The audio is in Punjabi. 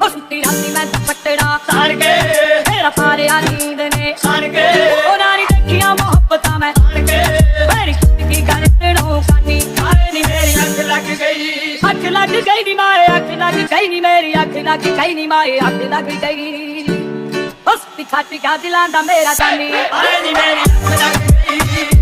ਸੁੱਤੀ ਰਾਤੀ ਮੈਂ ਦੁਪੱਟੜਾ ਤਾਣ ਕੇ ਮੇਰਾ ਪਾਰਿਆ ਨੀਂਦ ਨੇ ਤਾਣ ਕੇ ਉਹਨਾਂ ਨੇ ਦੇਖੀਆਂ ਮੁਹੱਬਤਾਂ ਮੈਂ ਤਾਣ ਕੇ ਮੇਰੀ ਜ਼ਿੰਦਗੀ ਕਰਤੜੋਂ ਕਾਨੀ ਆਏ ਨੀ ਮੇਰੀ ਅੱਖ ਲੱਗ ਗਈ ਅੱਖ ਲੱਗ ਗਈ ਨੀ ਮਾਏ ਅੱਖ ਲੱਗ ਗਈ ਨੀ ਮੇਰੀ ਅੱਖ ਲੱਗ ਗਈ ਨੀ ਮਾਏ ਅੱਖ ਲੱਗ ਗਈ ਉਸ ਦੀ ਖਾਤੀ ਕਾ ਦਿਲਾਂ ਦਾ ਮੇਰਾ ਜਾਨੀ ਆਏ ਨੀ ਮੇਰੀ ਅੱਖ ਲੱਗ ਗਈ